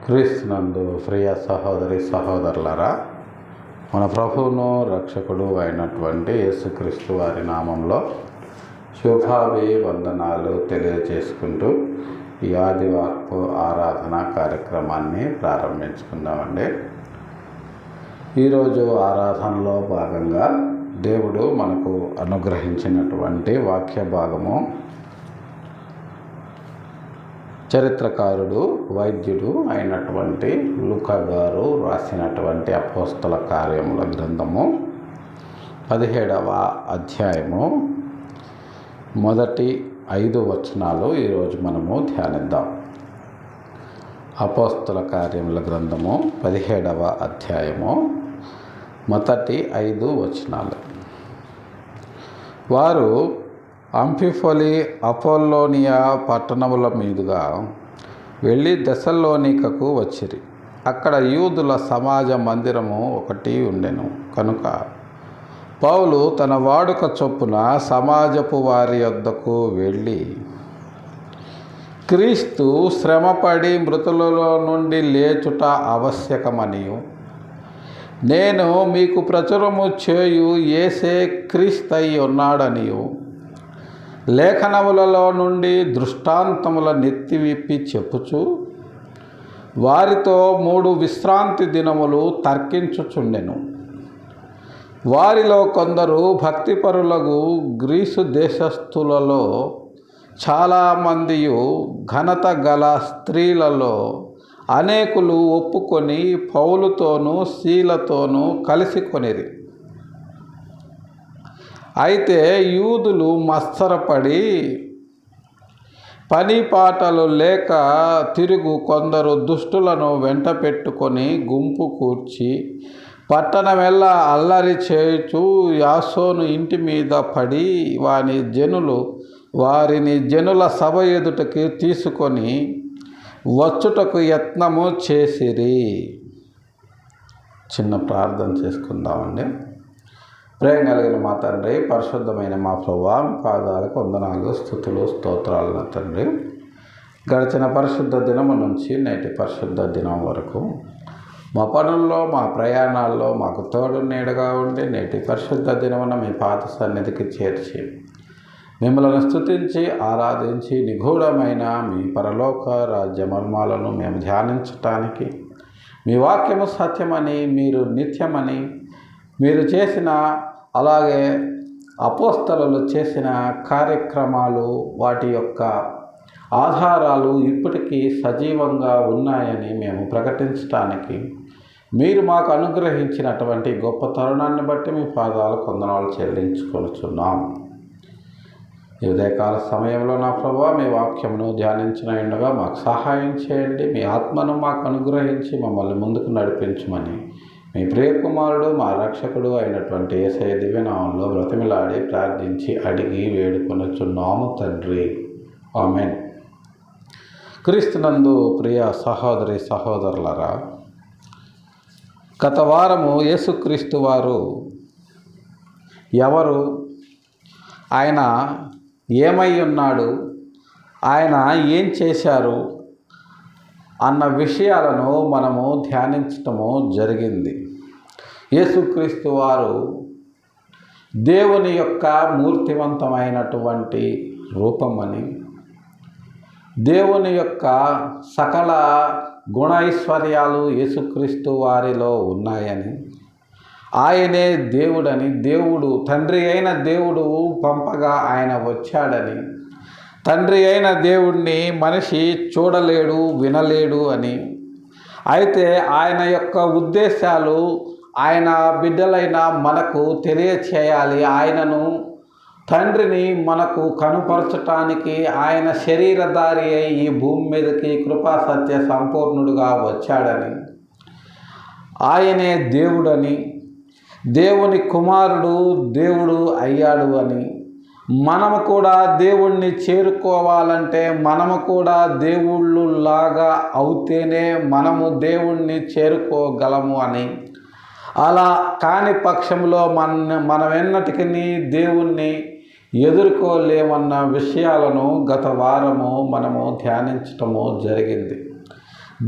క్రీస్తునందు ప్రియ సహోదరి సహోదరులారా, మన ప్రభువును రక్షకుడు అయినటువంటి యేసుక్రీస్తు వారి నామంలో శుభాభివందనాలు తెలియజేసుకుంటూ ఈ ఆదివారపు ఆరాధన కార్యక్రమాన్ని ప్రారంభించుకుందామండి. ఈరోజు ఆరాధనలో భాగంగా దేవుడు మనకు అనుగ్రహించినటువంటి వాక్య భాగము చరిత్రకారుడు, వైద్యుడు అయినటువంటి లూకా గారు రాసినటువంటి అపోస్తల కార్యముల గ్రంథము 17వ అధ్యాయము మొదటి 5 వచనాలు ఈరోజు మనము ధ్యానిద్దాం. అపోస్తల కార్యముల గ్రంథము 17వ అధ్యాయము మొదటి 5 వచనాలు. వారు అంఫిఫొలి, అపోల్లోనియా పట్టణముల మీదుగా వెళ్ళి థెస్సలోనికకు వచ్చిరి. అక్కడ యూదుల సమాజ మందిరము ఒకటి ఉండెను కనుక పౌలు తన వాడుక చొప్పున సమాజపు వారి యొద్దకు వెళ్ళి, క్రీస్తు శ్రమపడి మృతులలో నుండి లేచుట ఆవశ్యకమనియు, నేను మీకు ప్రచురము చేయు యేసే క్రీస్తై ఉన్నాడనియు లేఖనములలో నుండి దృష్టాంతముల నెత్తివిప్పి చెప్పుచు వారితో 3 విశ్రాంతి దినములు తర్కించుచుండెను. వారిలో కొందరు భక్తిపరులకు గ్రీసు దేశస్థులలో చాలామందియు ఘనత గల స్త్రీలలో అనేకులు ఒప్పుకొని పౌలుతోనూ సీలతోనూ కలిసి కొనిరి. అయితే యూదులు మత్సరపడి పని పాటలు లేక తిరుగు కొందరు దుష్టులను వెంట పెట్టుకొని గుంపు కూర్చి పట్టణమెల్లా అల్లరి చేయుచు యాసోను ఇంటి మీద పడి వారిని జనుల సభ ఎదుటకి తీసుకొని వచ్చుటకు యత్నము చేసిరి. చిన్న ప్రార్థన చేసుకుందామండి. ప్రేమ కలిగిన మా తండ్రి, పరిశుద్ధమైన మా ప్రభువా, మీ పాదాలకు వందనాలు, స్తుతులు, స్తోత్రాలు నా తండ్రి. గడిచిన పరిశుద్ధ దినము నుంచి నేటి పరిశుద్ధ దినం వరకు మా పనుల్లో, మా ప్రయాణాల్లో మాకు తోడు నీడగా ఉండి నేటి పరిశుద్ధ దినమున మీ పాద సన్నిధికి చేర్చి మిమ్మల్ని స్తుతించి ఆరాధించి నిగూఢమైన మీ పరలోక రాజ్య మర్మాలను మేము ధ్యానించటానికి, మీ వాక్యము సత్యమని, మీరు నిత్యమని, మీరు చేసిన అలాగే అపోస్తలులు చేసిన కార్యక్రమాలు, వాటి యొక్క ఆధారాలు ఇప్పటికీ సజీవంగా ఉన్నాయని మేము ప్రకటించడానికి మీరు మాకు అనుగ్రహించినటువంటి గొప్ప తరుణాన్ని బట్టి మీ పాదాలకు వందనాలు చెల్లించుకొనుచున్నాం. ఈ ఉదయకాల సమయంలో నా ప్రభువా, మీ వాక్యమును ధ్యానించిన ఉండగా మాకు సహాయం చేయండి. మీ ఆత్మను మాకు అనుగ్రహించి మమ్మల్ని ముందుకు నడిపించమని మీ ప్రియకుమారుడు, మా రక్షకుడు అయినటువంటి యేసయ్య దివ్యనామంలో బ్రతిమిలాడి ప్రార్థించి అడిగి వేడుకొనుచున్నాము తండ్రి, ఆమేన్. క్రీస్తునందు ప్రియ సహోదరి సహోదరులారా, గత వారము యేసుక్రీస్తు వారు ఎవరు, ఆయన ఏమై ఉన్నాడు, ఆయన ఏం చేశారు అన్న విషయాలను మనము ధ్యానించటము జరిగింది. యేసుక్రీస్తు వారు దేవుని యొక్క మూర్తివంతమైనటువంటి రూపమని, దేవుని యొక్క సకల గుణైశ్వర్యాలు యేసుక్రీస్తు వారిలో ఉన్నాయని, ఆయనే దేవుడని, దేవుడు తండ్రి అయిన దేవుడు పంపగా ఆయన వచ్చాడని, తండ్రి అయిన దేవుడిని మనిషి చూడలేడు, వినలేడు అని, అయితే ఆయన యొక్క ఉద్దేశాలు ఆయన బిడ్డలైన మనకు తెలియచేయాలి. ఆయనను, తండ్రిని మనకు కనుపరచటానికి ఆయన శరీరధారి అయి ఈ భూమి మీదకి కృపా సత్య సంపూర్ణుడుగా వచ్చాడని, ఆయనే దేవుడని, దేవుని కుమారుడు దేవుడు అయ్యాడు అని, మనము కూడా దేవుణ్ణి చేరుకోవాలంటే మనము కూడా దేవుళ్ళు లాగా అవుతేనే మనము దేవుణ్ణి చేరుకోగలము అని, అలా కాని పక్షంలో మనమెన్నటికీ దేవుణ్ణి ఎదుర్కోలేమన్న విషయాలను గత వారము మనము ధ్యానించటము జరిగింది.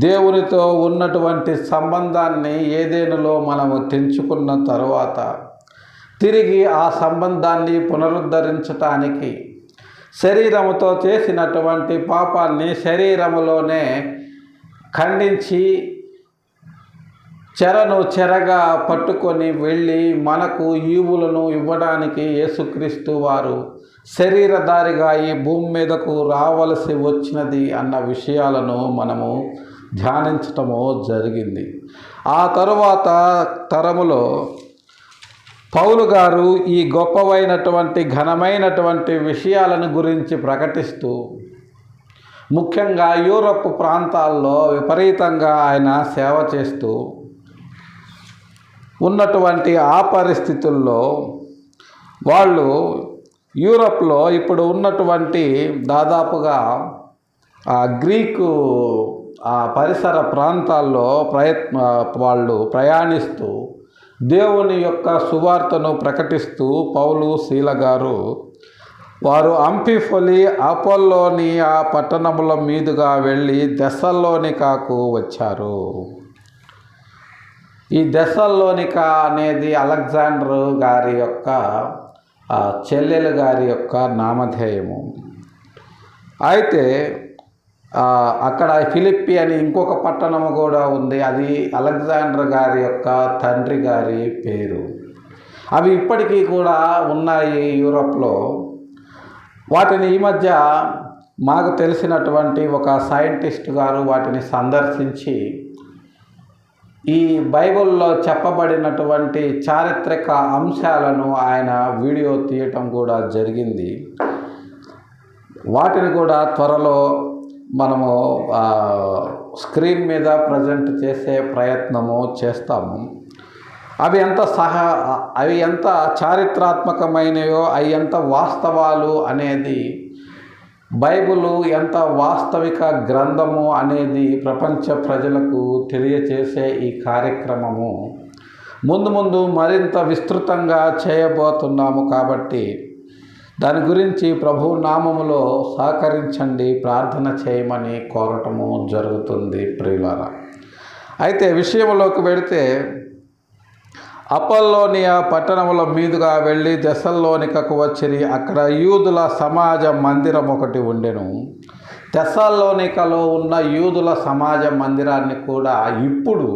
దేవునితో ఉన్నటువంటి సంబంధాన్ని ఏదెనులో మనము తెంచుకున్న తరువాత తిరిగి ఆ సంబంధాన్ని పునరుద్ధరించటానికి శరీరముతో చేసినటువంటి పాపాన్ని శరీరములోనే ఖండించి చెరగా పట్టుకొని వెళ్ళి మనకు ఈవులను ఇవ్వడానికి యేసుక్రీస్తు వారు శరీరధారిగా ఈ భూమి మీదకు రావలసి వచ్చినది అన్న విషయాలను మనము ధ్యానించటము జరిగింది. ఆ తరువాత తరములో పౌలు గారు ఈ గొప్పవైనటువంటి ఘనమైనటువంటి విషయాలను గురించి ప్రకటిస్తూ ముఖ్యంగా యూరప్ ప్రాంతాల్లో విపరీతంగా ఆయన సేవ చేస్తూ ఉన్నటువంటి ఆ పరిస్థితుల్లో వాళ్ళు యూరప్లో ఇప్పుడు ఉన్నటువంటి దాదాపుగా గ్రీకు పరిసర ప్రాంతాల్లో వాళ్ళు ప్రయాణిస్తూ దేవుని యొక్క సువార్తను ప్రకటిస్తూ పౌలు శీల గారు వారు అంఫిఫొలి అపోల్లోనియా పట్టణముల మీదుగా వెళ్ళి థెస్సలోనికకు వచ్చారు. ఈ థెస్సలోనిక అనేది అలెగ్జాండర్ గారి యొక్క చెల్లెలు గారి యొక్క నామధేయము. అయితే అక్కడ ఫిలిప్పి అని ఇంకొక పట్టణము కూడా ఉంది, అది అలెగ్జాండర్ గారి యొక్క తండ్రి గారి పేరు. అవి ఇప్పటికీ కూడా ఉన్నాయి యూరప్లో. వాటిని ఈ మధ్య మాకు తెలిసినటువంటి ఒక సైంటిస్ట్ గారు వాటిని సందర్శించి ఈ బైబిల్లో చెప్పబడినటువంటి చారిత్రక అంశాలను ఆయన వీడియో తీయటం కూడా జరిగింది. వాటిని కూడా త్వరలో మనము స్క్రీన్ మీద ప్రజెంట్ చేసే ప్రయత్నము చేస్తాము. అవి ఎంత చారిత్రాత్మకమైనవో అవి ఎంత వాస్తవాలు అనేది, బైబిలు ఎంత వాస్తవిక గ్రంథము అనేది ప్రపంచ ప్రజలకు తెలియచేసే ఈ కార్యక్రమము ముందు మరింత విస్తృతంగా చేయబోతున్నాము. కాబట్టి దాని గురించి ప్రభు నామములో సహకరించండి, ప్రార్థన చేయమని కోరటము జరుగుతుంది ప్రియులారా. అయితే విషయంలోకి వెళితే అపోల్లోనియా పట్టణముల మీదుగా వెళ్ళి థెస్సలోనికకు వచ్చిరి. అక్కడ యూదుల సమాజ మందిరం ఒకటి ఉండెను. థెస్సలోనికలో ఉన్న యూదుల సమాజ మందిరాన్ని కూడా ఇప్పుడు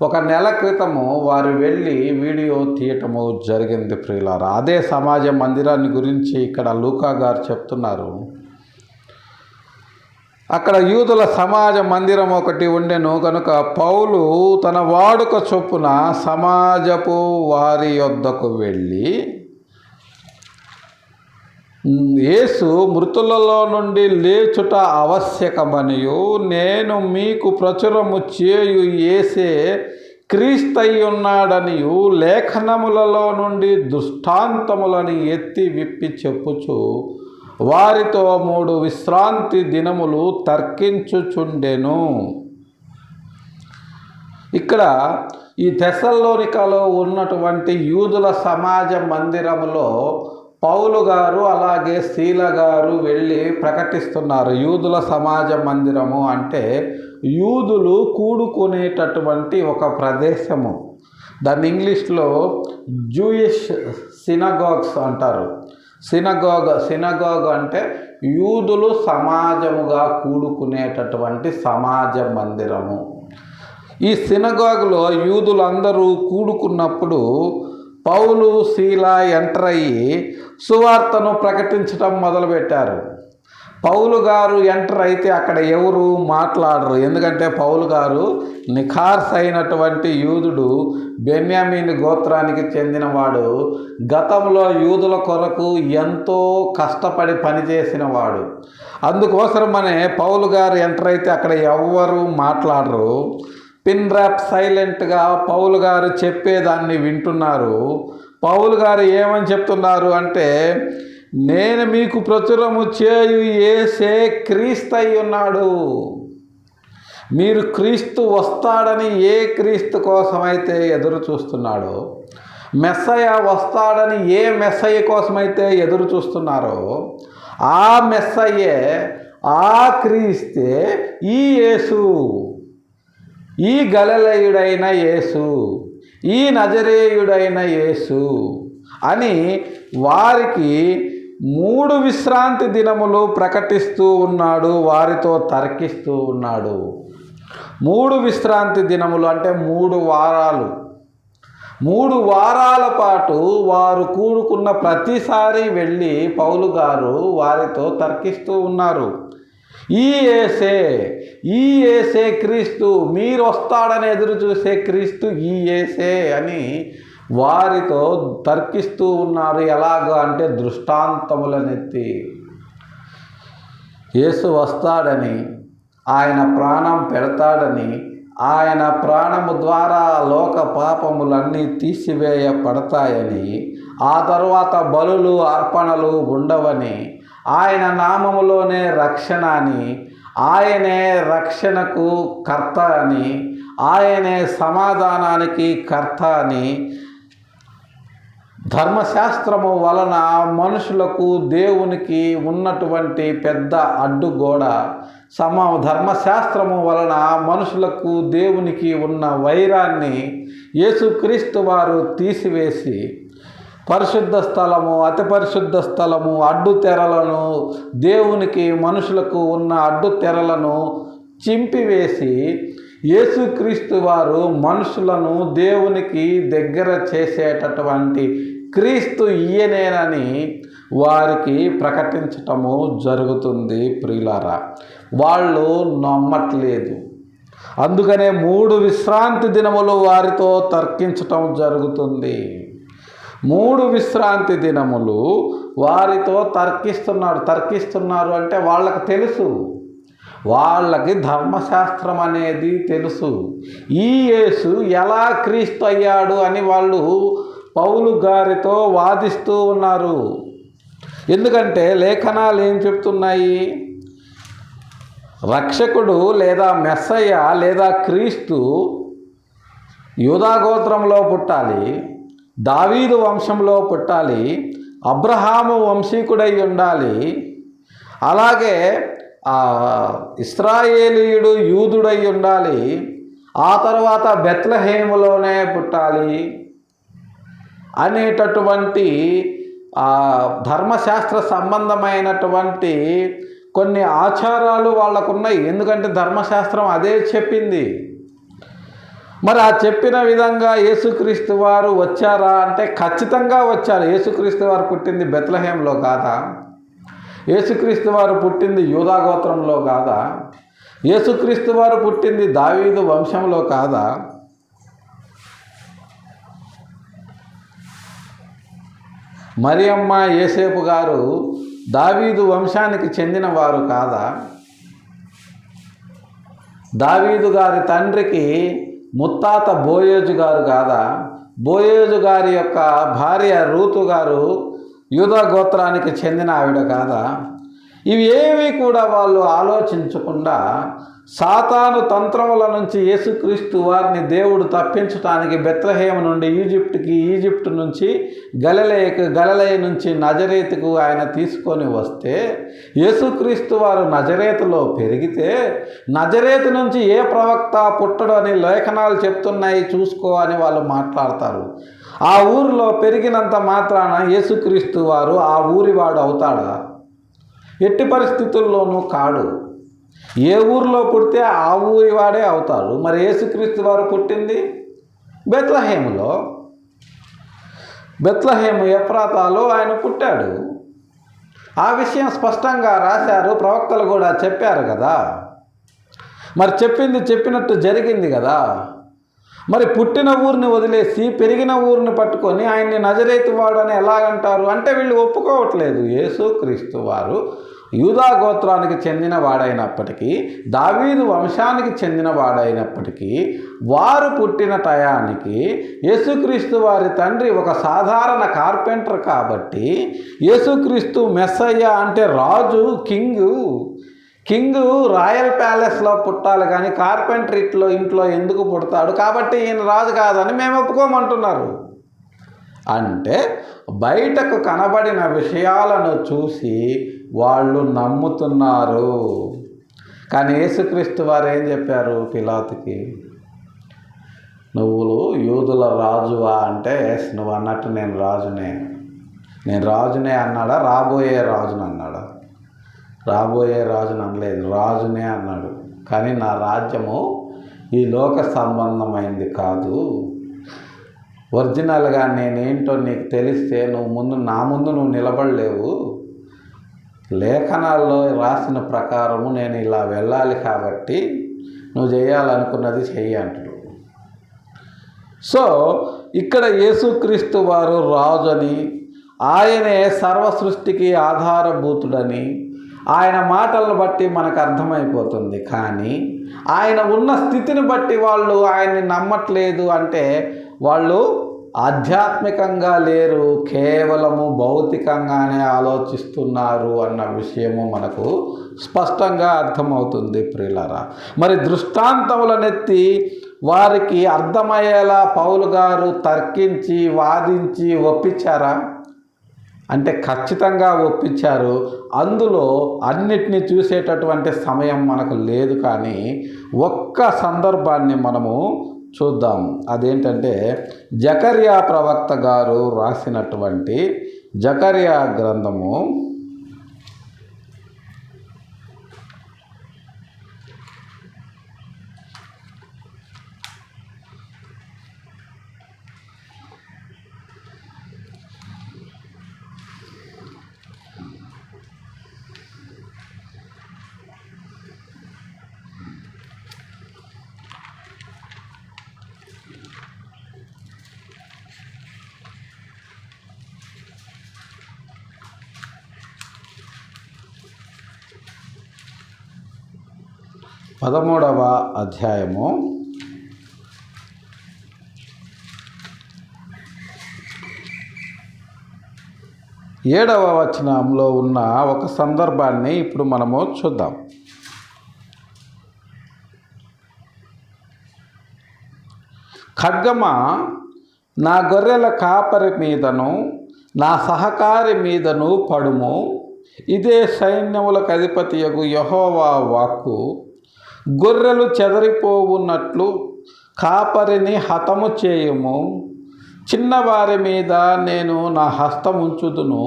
1 నెల క్రితము వారు వెళ్ళి వీడియో తీయటము జరిగింది ప్రియులారా. అదే సమాజ మందిరాన్ని గురించి ఇక్కడ లూకా గారు చెప్తున్నారు. అక్కడ యూదుల సమాజ మందిరం ఒకటి ఉండెను కనుక పౌలు తన వాడుక చొప్పున సమాజపు వారి యొద్దకు వెళ్ళి, యేసు మృతులలో నుండి లేచుట ఆవశ్యకమనియు నేను మీకు ప్రచురము చేయు యేసే క్రీస్తయ్యున్నాడనియు లేఖనములలో నుండి దృష్టాంతములను ఎత్తి విప్పి చెప్పుచు వారితో 3 విశ్రాంతి దినములు తర్కించుచుండెను. ఇక్కడ ఈ థెస్సలోనికలో ఉన్నటువంటి యూదుల సమాజ మందిరములో పౌలు గారు అలాగే శీల గారు వెళ్ళి ప్రకటిస్తున్నారు. యూదుల సమాజ మందిరము అంటే యూదులు కూడుకునేటటువంటి ఒక ప్రదేశము. దాన్ని ఇంగ్లీష్లో జూయిష్ సినగాగ్స్ అంటారు. సినగాగ్ అంటే యూదులు సమాజముగా కూడుకునేటటువంటి సమాజ మందిరము. ఈ సినగాగ్లో యూదులందరూ కూడుకున్నప్పుడు పౌలు శీల ఎంటర్ అయ్యి సువార్తను ప్రకటించడం మొదలుపెట్టారు. పౌలు గారు ఎంటర్ అయితే అక్కడ ఎవరు మాట్లాడరు. ఎందుకంటే పౌలు గారు నిఖార్స్ అయినటువంటి యూదుడు, బెన్యామీన్ గోత్రానికి చెందినవాడు, గతంలో యూదుల కొరకు ఎంతో కష్టపడి పనిచేసిన వాడు. అందుకోసమనే పౌలు గారు ఎంటర్ అయితే అక్కడ ఎవ్వరూ మాట్లాడరు. పిన్ డ్రాప్ సైలెంట్గా పౌలు గారు చెప్పేదాన్ని వింటున్నారు. పౌలు గారు ఏమని చెప్తున్నారు అంటే, నేను మీకు ప్రచురము చేయు యేసే క్రీస్తయి ఉన్నాడు. మీరు క్రీస్తు వస్తాడని ఏ క్రీస్తు కోసమైతే ఎదురు చూస్తున్నాడో, మెస్సయ వస్తాడని ఏ మెస్సయ కోసమైతే ఎదురు చూస్తున్నారో ఆ మెస్సయ్యే ఆ క్రీస్తే ఈ యేసు, ఈ గలిలయుడైన యేసు, ఈ నజరేయుడైన యేసు అని వారికి 3 విశ్రాంతి దినములు ప్రకటిస్తూ ఉన్నాడు, వారితో తర్కిస్తూ ఉన్నాడు. 3 విశ్రాంతి దినములు అంటే 3 వారాలు. 3 వారాల పాటు వారు కూడుకున్న ప్రతిసారి వెళ్ళి పౌలు గారు వారితో తర్కిస్తూ ఉన్నారు. ఈ యేసే క్రీస్తు, మీరు వస్తాడని ఎదురు చూసే క్రీస్తు ఈ యేసే అని వారితో తర్కిస్తూ ఉన్నారు. ఎలాగా అంటే దృష్టాంతములనెత్తి. యేసు వస్తాడని, ఆయన ప్రాణం పెడతాడని, ఆయన ప్రాణము ద్వారా లోక పాపములన్నీ తీసివేయబడతాయని, ఆ తరువాత బలులు అర్పణలు ఉండవని, ఆయన నామములోనే రక్షణ అని, ఆయనే రక్షణకు కర్త అని, ఆయనే సమాధానానికి కర్త అని, ధర్మశాస్త్రము వలన మనుషులకు దేవునికి ఉన్నటువంటి పెద్ద అడ్డుగోడ, ధర్మశాస్త్రము వలన మనుషులకు దేవునికి ఉన్న వైరాన్ని యేసుక్రీస్తు వారు తీసివేసి పరిశుద్ధ స్థలము, అతి పరిశుద్ధ స్థలము, అడ్డు తెరలను, దేవునికి మనుషులకు ఉన్న అడ్డు తెరలను చింపివేసి యేసుక్రీస్తు వారు మనుషులను దేవునికి దగ్గర చేసేటటువంటి క్రీస్తు ఈయనేనని వారికి ప్రకటించటము జరుగుతుంది. ప్రియులారా, వాళ్ళు నమ్మట్లేదు. అందుకనే 3 విశ్రాంతి దినములు వారితో తర్కించటం జరుగుతుంది. 3 విశ్రాంతి దినములు వారితో తర్కిస్తున్నారు అంటే వాళ్ళకి తెలుసు, వాళ్ళకి ధర్మశాస్త్రం అనేది తెలుసు. ఈ యేసు ఎలా క్రీస్తు అయ్యాడు అని వాళ్ళు పౌలు గారితో వాదిస్తూ ఉన్నారు. ఎందుకంటే లేఖనాలు ఏం చెప్తున్నాయి? రక్షకుడు లేదా మెస్సయ్య లేదా క్రీస్తు యూదా గోత్రంలో పుట్టాలి, దావీదు వంశంలో పుట్టాలి, అబ్రహాము వంశీకుడై ఉండాలి, అలాగే ఇశ్రాయేలీయుడు యూదుడై ఉండాలి, ఆ తర్వాత బెత్లెహేములోనే పుట్టాలి అనేటటువంటి ధర్మశాస్త్ర సంబంధమైనటువంటి కొన్ని ఆచారాలు వాళ్ళకున్నాయి. ఎందుకంటే ధర్మశాస్త్రం అదే చెప్పింది. మరి ఆ చెప్పిన విధంగా యేసుక్రీస్తు వారు వచ్చారా అంటే ఖచ్చితంగా వచ్చారు. యేసుక్రీస్తు వారు పుట్టింది బెత్లెహేంలో కాదా? యేసుక్రీస్తు వారు పుట్టింది యూదా గోత్రంలో కాదా? యేసుక్రీస్తు వారు పుట్టింది దావీదు వంశంలో కాదా? మరియమ్మ యేసేపు గారు దావీదు వంశానికి చెందిన వారు కాదా? దావీదు గారి తండ్రికి ముత్తాత బోయేజు గారు కాదా? బోయేజు గారి యొక్క భార్య రూతు గారు యూదా గోత్రానికి చెందిన ఆవిడ కాదా? ఇవి ఏవి కూడా వాళ్ళు ఆలోచించకుండా సాతాను తంత్రముల నుంచి యేసుక్రీస్తు వారిని దేవుడు తప్పించడానికి బెత్లెహేము నుండి ఈజిప్టు నుంచి గలిలయ నుంచి నజరేతుకు ఆయన తీసుకొని వస్తే, యేసుక్రీస్తు వారు నజరేతులో పెరిగితే నజరేతు నుంచి ఏ ప్రవక్త పుట్టడు అని లేఖనాలు చెప్తున్నాయి చూసుకో అని వాళ్ళు మాట్లాడతారు. ఆ ఊరిలో పెరిగినంత మాత్రాన యేసుక్రీస్తు వారు ఆ ఊరివాడు అవుతాడా? ఎట్టి పరిస్థితుల్లోనూ కాడు. ఏ ఊరిలో పుడితే ఆ ఊరి వాడే అవుతాడు. మరి యేసుక్రీస్తు వారు పుట్టింది బెత్లెహేములో. బెత్లెహేము ఎఫ్రాతాలో ఆయన పుట్టాడు. ఆ విషయం స్పష్టంగా రాశారు, ప్రవక్తలు కూడా చెప్పారు కదా. మరి చెప్పింది చెప్పినట్టు జరిగింది కదా. మరి పుట్టిన ఊరిని వదిలేసి పెరిగిన ఊరిని పట్టుకొని ఆయన్ని నజరేతు వాడు అని ఎలాగంటారు అంటే వీళ్ళు ఒప్పుకోవట్లేదు. యేసుక్రీస్తు వారు యూదా గోత్రానికి చెందిన వాడైనప్పటికీ, దావీదు వంశానికి చెందిన వాడైనప్పటికీ, వారు పుట్టిన టయానికి యేసుక్రీస్తు వారి తండ్రి ఒక సాధారణ కార్పెంటర్ కాబట్టి యేసుక్రీస్తు మెస్సయ్య అంటే రాజు, కింగు రాయల్ ప్యాలెస్లో పుట్టాలి కానీ కార్పెంటర్ ఇంట్లో ఎందుకు పుడతాడు? కాబట్టి ఈయన రాజు కాదని మేము ఒప్పుకోమంటున్నారు. అంటే బయటకు కనబడిన విషయాలను చూసి వాళ్ళు నమ్ముతున్నారు. కానీ యేసుక్రీస్తు వారు ఏం చెప్పారు పిలాతుకి? నువ్వు యూదుల రాజువా అంటే, నువ్వు అన్నట్టు నేను రాజునే అన్నాడా? రాబోయే రాజుని అన్నాడా? రాబోయే రాజుని అనలేదు, రాజునే అన్నాడు. కానీ నా రాజ్యము ఈ లోక సంబంధమైంది కాదు. ఒరిజినల్గా నేనేంటో నీకు తెలిస్తే నా ముందు నువ్వు నిలబడలేవు. లేఖనాల్లో రాసిన ప్రకారము నేను ఇలా వెళ్ళాలి కాబట్టి నువ్వు చేయాలనుకున్నది చెయ్యి అంటాడు. సో ఇక్కడ యేసుక్రీస్తు వారు రాజని, ఆయనే సర్వ సృష్టికి ఆధారభూతుడని ఆయన మాటలను బట్టి మనకు అర్థమైపోతుంది. కానీ ఆయన ఉన్న స్థితిని బట్టి వాళ్ళు ఆయన్ని నమ్మట్లేదు అంటే వాళ్ళు ఆధ్యాత్మికంగా లేరు, కేవలము భౌతికంగానే ఆలోచిస్తున్నారు అన్న విషయము మనకు స్పష్టంగా అర్థమవుతుంది ప్రియులారా. మరి దృష్టాంతములనెత్తి వారికి అర్థమయ్యేలా పౌలు గారు తర్కించి వాదించి ఒప్పించారా అంటే ఖచ్చితంగా ఒప్పించారు. అందులో అన్నిటినీ చూసేటటువంటి సమయం మనకు లేదు. కానీ ఒక్క సందర్భాన్ని మనము చూద్దాం. అదేంటంటే జకర్యా ప్రవక్త గారు రాసినటువంటి జకర్యా గ్రంథము 13వ అధ్యాయము 7వ వచనంలో ఉన్న ఒక సందర్భాన్ని ఇప్పుడు మనము చూద్దాం. ఖడ్గమా నా గొర్రెల కాపరి మీదను నా సహకారి మీదను పడుము, ఇదే సైన్యములకు అధిపతియగు యెహోవా వాక్కు. గొర్రెలు చెదరిపోవున్నట్లు కాపరిని హతము చేయుము, చిన్నవారి మీద నేను నా హస్తం ఉంచుదును,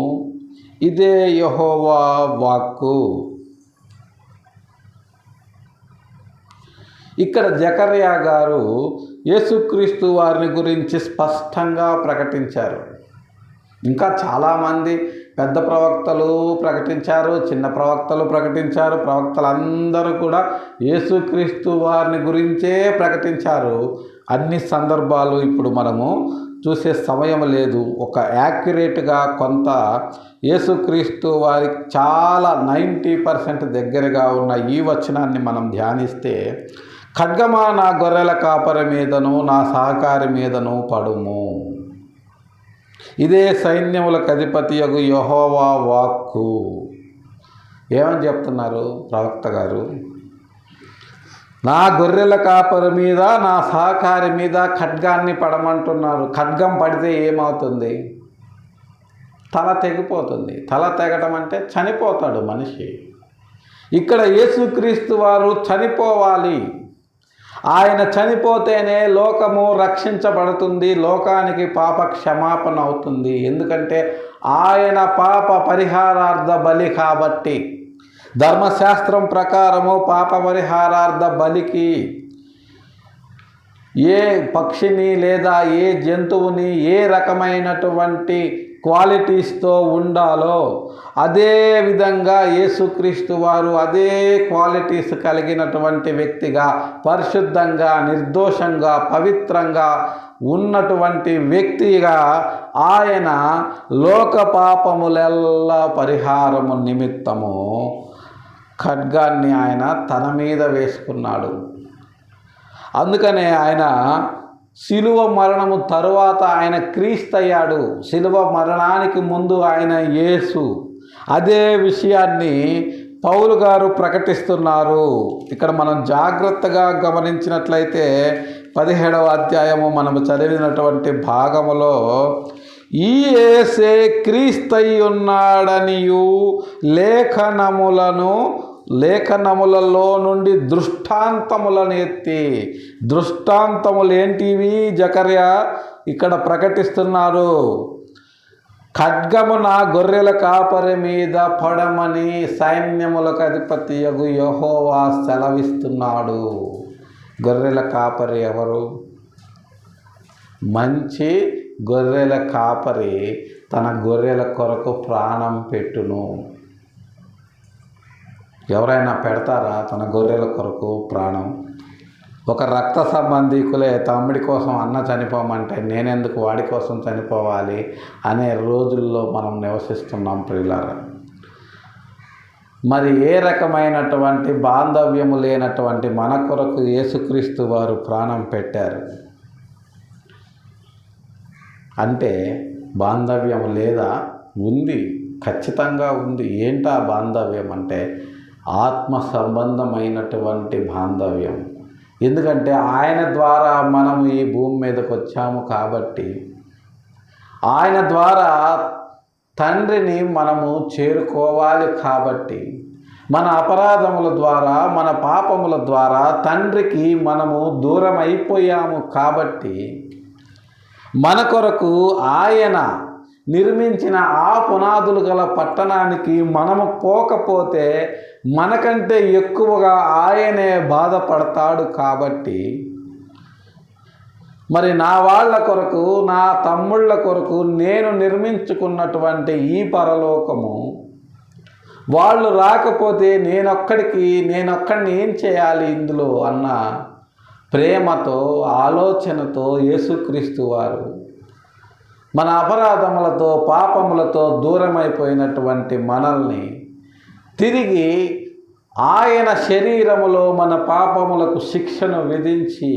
ఇదే యెహోవా వాక్కు. ఇక్కడ జకర్యా గారు యేసుక్రీస్తు వారిని గురించి స్పష్టంగా ప్రకటించారు. ఇంకా చాలామంది పెద్ద ప్రవక్తలు ప్రకటించారు, చిన్న ప్రవక్తలు ప్రకటించారు. ప్రవక్తలందరూ కూడా యేసుక్రీస్తు వారిని గురించే ప్రకటించారు. అన్ని సందర్భాలు ఇప్పుడు మనము చూసే సమయం లేదు. ఒక యాక్యురేట్గా కొంత యేసుక్రీస్తు వారికి చాలా 90% దగ్గరగా ఉన్న ఈ వచనాన్ని మనం ధ్యానిస్తే, ఖడ్గమా నా గొర్రెల కాపరి మీదను నా సహకారి మీదను పడుము, ఇదే సైన్యములకు అధిపతియగు యెహోవా వాక్కు. ఏమని చెప్తున్నారు ప్రవక్త గారు? నా గొర్రెల కాపరి మీద నా సహకారి మీద ఖడ్గాన్ని పడమంటున్నారు. ఖడ్గం పడితే ఏమవుతుంది? తల తెగిపోతుంది. తల తెగడం అంటే చనిపోతాడు మనిషి. ఇక్కడ యేసుక్రీస్తు వారు చనిపోవాలి. ఆయన చనిపోతేనే లోకము రక్షించబడుతుంది, లోకానికి పాప క్షమాపణ అవుతుంది. ఎందుకంటే ఆయన పాప పరిహారార్థ బలి కాబట్టి. ధర్మశాస్త్రం ప్రకారము పాప పరిహారార్థ బలికి ఏ పక్షిని లేదా ఏ జంతువుని ఏ రకమైనటువంటి క్వాలిటీస్తో ఉండాలో అదే విధంగా యేసుక్రీస్తు వారు అదే క్వాలిటీస్ కలిగినటువంటి వ్యక్తిగా, పరిశుద్ధంగా, నిర్దోషంగా, పవిత్రంగా ఉన్నటువంటి వ్యక్తిగా ఆయన లోక పాపములెల్లా పరిహారము నిమిత్తము ఖడ్గాన్ని ఆయన తన మీద వేసుకున్నాడు. అందుకనే ఆయన శిలువ మరణము తరువాత ఆయన క్రీస్తు అయ్యాడు. శిలువ మరణానికి ముందు ఆయన యేసు. అదే విషయాన్ని పౌలు గారు ప్రకటిస్తున్నారు. ఇక్కడ మనం జాగ్రత్తగా గమనించినట్లయితే 17వ అధ్యాయము మనము చదివినటువంటి భాగములో ఈ యేసే క్రీస్తయ్యున్నాడనియు లేఖనములలో నుండి దృష్టాంతములను ఎత్తి, దృష్టాంతములు ఏంటివి జకర్యా ఇక్కడ ప్రకటిస్తున్నారు? ఖడ్గము నా గొర్రెల కాపరి మీద పడమని సైన్యములకు అధిపతియగు యెహోవా సెలవిస్తున్నాడు. గొర్రెల కాపరి ఎవరు? మంచి గొర్రెల కాపరి తన గొర్రెల కొరకు ప్రాణం పెట్టును. ఎవరైనా పెడతారా తన గొర్రెల కొరకు ప్రాణం? ఒక రక్త సంబంధికులే తమ్ముడి కోసం అన్న చనిపోమంటే నేనెందుకు వాడి కోసం చనిపోవాలి అనే రోజుల్లో మనం నివసిస్తున్నాం ప్రియులారా. మరి ఏ రకమైనటువంటి బాంధవ్యము లేనటువంటి మన కొరకు యేసుక్రీస్తు వారు ప్రాణం పెట్టారు అంటే బాంధవ్యం లేదా? ఉంది, ఖచ్చితంగా ఉంది. ఏంటా బాంధవ్యం అంటే ఆత్మ సంబంధమైనటువంటి బాంధవ్యం. ఎందుకంటే ఆయన ద్వారా మనము ఈ భూమి మీదకి వచ్చాము కాబట్టి, ఆయన ద్వారా తండ్రిని మనము చేరుకోవాలి కాబట్టి, మన అపరాధముల ద్వారా మన పాపముల ద్వారా తండ్రికి మనము దూరం అయిపోయాము కాబట్టి, మన కొరకు ఆయన నిర్మించిన ఆ పునాదులు గల పట్టణానికి మనము పోకపోతే మనకంటే ఎక్కువగా ఆయనే బాధపడతాడు. కాబట్టి మరి నా వాళ్ళ కొరకు, నా తమ్ముళ్ళ కొరకు నేను నిర్మించుకున్నటువంటి ఈ పరలోకము వాళ్ళు రాకపోతే నేనొక్కడిని ఏం చేయాలి ఇందులో అన్న ప్రేమతో, ఆలోచనతో యేసుక్రీస్తు వారు మన అపరాధములతో పాపములతో దూరమైపోయినటువంటి మనల్ని తిరిగి ఆయన శరీరములో మన పాపములకు శిక్షను విధించి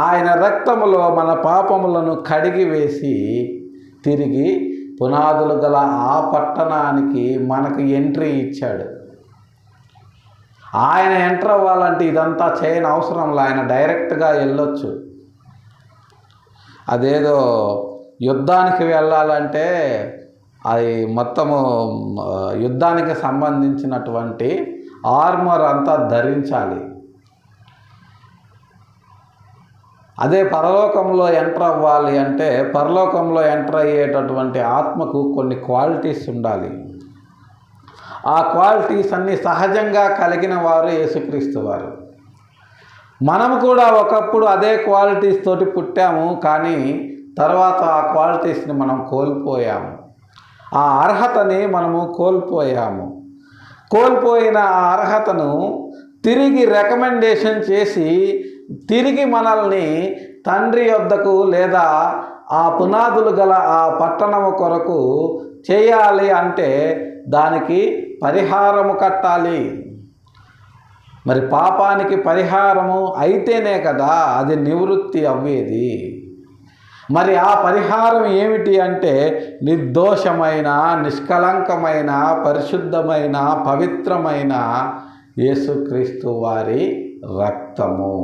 ఆయన రక్తములో మన పాపములను కడిగివేసి తిరిగి పునాదులు గల ఆ పట్టణానికి మనకు ఎంట్రీ ఇచ్చాడు. ఆయన ఎంటర్ అవ్వాలంటే ఇదంతా చేయని అవసరంలో ఆయన డైరెక్ట్గా వెళ్ళొచ్చు. అదేదో యుద్ధానికి వెళ్ళాలంటే అది మొత్తము యుద్ధానికి సంబంధించినటువంటి ఆర్మర్ అంతా ధరించాలి. అదే పరలోకంలో ఎంటర్ అవ్వాలి అంటే పరలోకంలో ఎంటర్ అయ్యేటటువంటి ఆత్మకు కొన్ని క్వాలిటీస్ ఉండాలి. ఆ క్వాలిటీస్ అన్నీ సహజంగా కలిగిన వారు యేసుక్రీస్తు వారు. మనము కూడా ఒకప్పుడు అదే క్వాలిటీస్ తోటి పుట్టాము, కానీ తర్వాత ఆ క్వాలిటీస్ని మనం కోల్పోయాము. ఆ అర్హతని మనము కోల్పోయాము. కోల్పోయిన ఆ అర్హతను తిరిగి రికమెండేషన్ చేసి తిరిగి మనల్ని తండ్రి యొద్దకు లేదా ఆ పునాదులు గల ఆ పట్టణము కొరకు చేయాలి అంటే దానికి పరిహారము కట్టాలి. మరి పాపానికి పరిహారము అయితేనే కదా అది నివృత్తి అవ్వేది. మరి ఆ పరిహారం ఏమిటి అంటే నిర్దోషమైన, నిష్కలంకమైన, పరిశుద్ధమైన, పవిత్రమైన యేసుక్రీస్తు వారి రక్తము.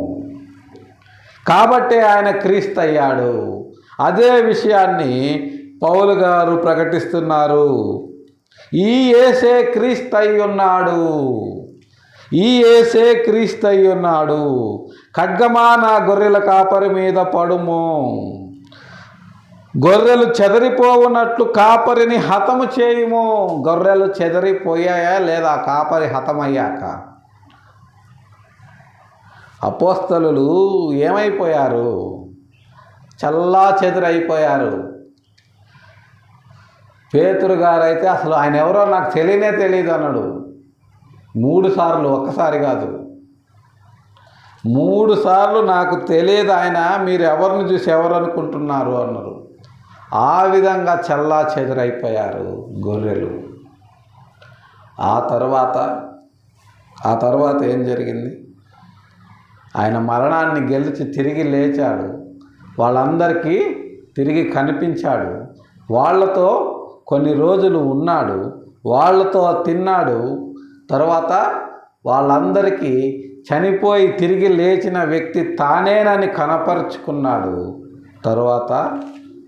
కాబట్టి ఆయన క్రీస్తు అయ్యాడు. అదే విషయాన్ని పౌలు గారు ప్రకటిస్తున్నారు. ఈ యేసే క్రీస్తు అయి ఉన్నాడు. ఈ యేసే క్రీస్తు అయి ఉన్నాడు. ఖడ్గమా నా గొర్రెల కాపరి మీద పడుము. గొర్రెలు చెదరిపోవునట్లు కాపరిని హతము చేయుము. గొర్రెలు చెదరిపోయాయా లేదా కాపరి హతమయ్యాక? అపోస్తలులు ఏమైపోయారు? చల్లా చెదరైపోయారు. పేతురు గారైతే అసలు ఆయన ఎవరో నాకు తెలియదు అన్నాడు 3 సార్లు. ఒక్కసారి కాదు, 3 సార్లు నాకు తెలియదు ఆయన, మీరు ఎవరిని చూసి ఎవరు అనుకుంటున్నారు అన్నారు. ఆ విధంగా చల్లా చెదరైపోయారు గొర్రెలు. ఆ తర్వాత ఏం జరిగింది? ఆయన మరణాన్ని గెలిచి తిరిగి లేచాడు. వాళ్ళందరికీ తిరిగి కనిపించాడు. వాళ్ళతో కొన్ని రోజులు ఉన్నాడు. వాళ్ళతో తిన్నాడు. తర్వాత వాళ్ళందరికీ చనిపోయి తిరిగి లేచిన వ్యక్తి తానేనని కనపరుచుకున్నాడు. తర్వాత